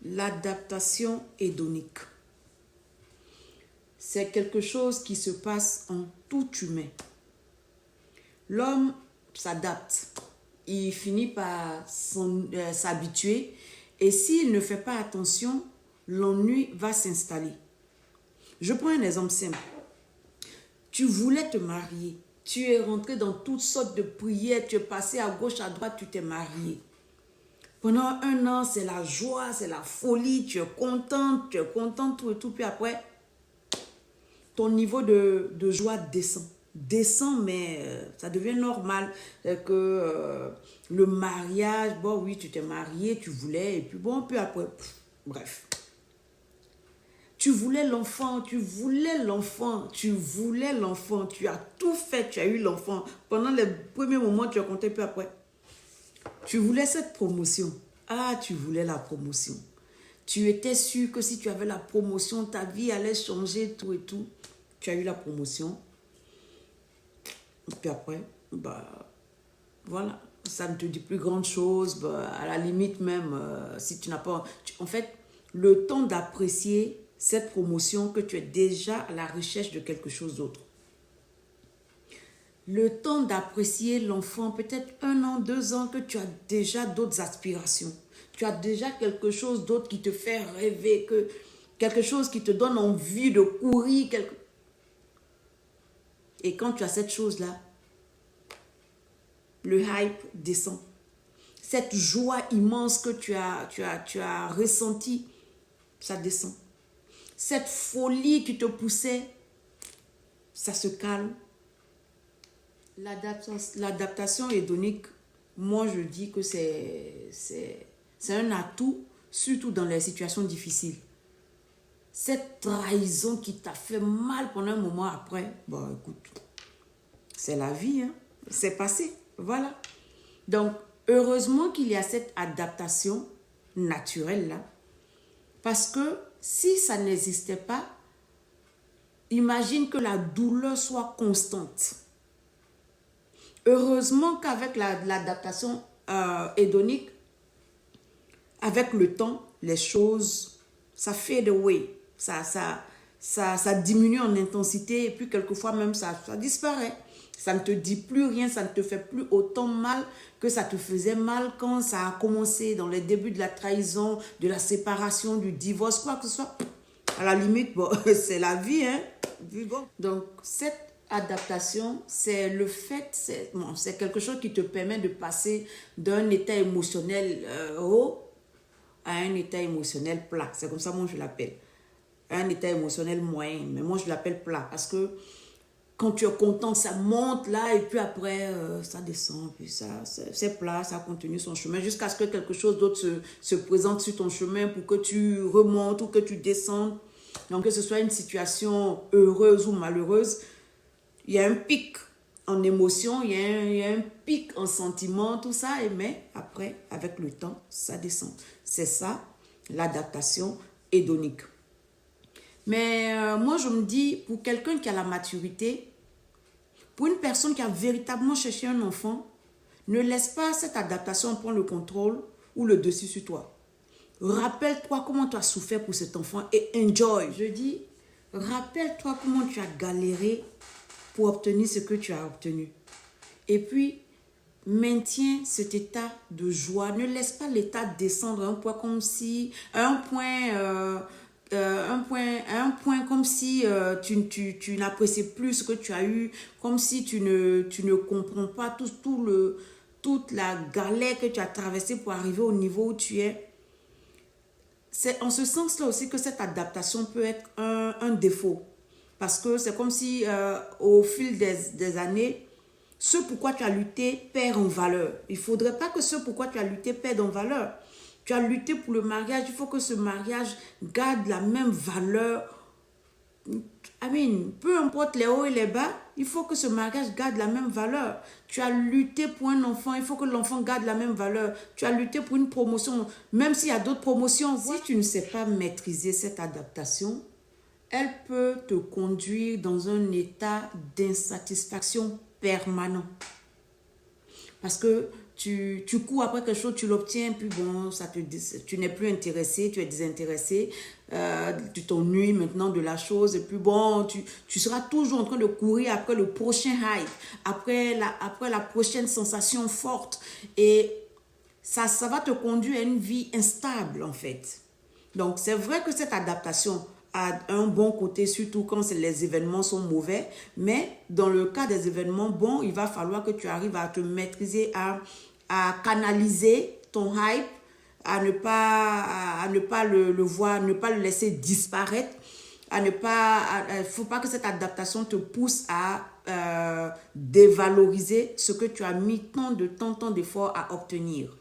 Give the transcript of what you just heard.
L'adaptation hédonique. C'est quelque chose qui se passe en tout humain. L'homme s'adapte. Il finit par s'habituer. Et s'il ne fait pas attention, l'ennui va s'installer. Je prends un exemple simple. Tu voulais te marier. Tu es rentré dans toutes sortes de prières. Tu es passé à gauche, à droite, tu t'es marié. Pendant 1 an, c'est la joie, c'est la folie. Tu es content, tout et tout. Puis après, ton niveau de joie descend. Descend, mais ça devient normal. Que le mariage, bon oui, tu t'es marié, tu voulais. Et puis bon, puis après, bref. Tu voulais l'enfant, tu as tout fait, tu as eu l'enfant. Pendant les premiers moments, tu as compté, puis après. Tu voulais cette promotion. Ah, tu voulais la promotion. Tu étais sûr que si tu avais la promotion, ta vie allait changer, tout et tout. Tu as eu la promotion. Et puis après, voilà. Ça ne te dit plus grande chose. À la limite même, si tu n'as pas... en fait, le temps d'apprécier cette promotion que tu es déjà à la recherche de quelque chose d'autre. Le temps d'apprécier l'enfant, peut-être 1 an, 2 ans, que tu as déjà d'autres aspirations. Tu as déjà quelque chose d'autre qui te fait rêver, quelque chose qui te donne envie de courir. Et quand tu as cette chose-là, le hype descend. Cette joie immense que tu as ressentie, ça descend. Cette folie qui te poussait, ça se calme. L'adaptation hédonique, moi je dis que c'est un atout, surtout dans les situations difficiles. Cette trahison qui t'a fait mal pendant un moment après, écoute, c'est la vie, hein? C'est passé, voilà. Donc, heureusement qu'il y a cette adaptation naturelle-là, parce que si ça n'existait pas, imagine que la douleur soit constante. Heureusement qu'avec l'adaptation hédonique, avec le temps, les choses, ça fade away. Ça diminue en intensité et puis quelquefois même ça disparaît. Ça ne te dit plus rien, ça ne te fait plus autant mal que ça te faisait mal quand ça a commencé dans les débuts de la trahison, de la séparation, du divorce, quoi que ce soit. À la limite, c'est la vie, hein. Donc, cette adaptation, c'est le fait, c'est quelque chose qui te permet de passer d'un état émotionnel haut à un état émotionnel plat. C'est comme ça moi je l'appelle. Un état émotionnel moyen, mais moi je l'appelle plat parce que quand tu es content, ça monte là et puis après ça descend, puis c'est plat, ça continue son chemin jusqu'à ce que quelque chose d'autre se présente sur ton chemin pour que tu remontes ou que tu descendes. Donc que ce soit une situation heureuse ou malheureuse, il y a un pic en émotion, il y a un pic en sentiment, tout ça, mais après, avec le temps, ça descend. C'est ça, l'adaptation hédonique. Mais moi, je me dis, pour quelqu'un qui a la maturité, pour une personne qui a véritablement cherché un enfant, ne laisse pas cette adaptation prendre le contrôle ou le dessus sur toi. Rappelle-toi comment tu as souffert pour cet enfant et enjoy. Je dis, rappelle-toi comment tu as galéré pour obtenir ce que tu as obtenu. Et puis, maintiens cet état de joie. Ne laisse pas l'état descendre à un point comme si, à un point comme si tu n'apprécies plus ce que tu as eu, comme si tu ne comprends pas toute la galère que tu as traversée pour arriver au niveau où tu es. C'est en ce sens-là aussi que cette adaptation peut être un défaut. Parce que c'est comme si au fil des années, ce pourquoi tu as lutté perd en valeur. Il ne faudrait pas que ce pourquoi tu as lutté perde en valeur. Tu as lutté pour le mariage, il faut que ce mariage garde la même valeur. Peu importe les hauts et les bas, il faut que ce mariage garde la même valeur. Tu as lutté pour un enfant, il faut que l'enfant garde la même valeur. Tu as lutté pour une promotion, même s'il y a d'autres promotions. Si tu ne sais pas maîtriser cette adaptation, elle peut te conduire dans un état d'insatisfaction permanent. Parce que tu cours après quelque chose, tu l'obtiens, puis bon, tu n'es plus intéressé, tu es désintéressé, tu t'ennuies maintenant de la chose, et puis bon, tu seras toujours en train de courir après le prochain hype, après la prochaine sensation forte, et ça va te conduire à une vie instable en fait. Donc c'est vrai que cette adaptation a un bon côté, surtout quand les événements sont mauvais, mais dans le cas des événements bons, il va falloir que tu arrives à te maîtriser, à canaliser ton hype, à ne pas le voir, ne pas le laisser disparaître, faut pas que cette adaptation te pousse à dévaloriser ce que tu as mis tant d'efforts à obtenir.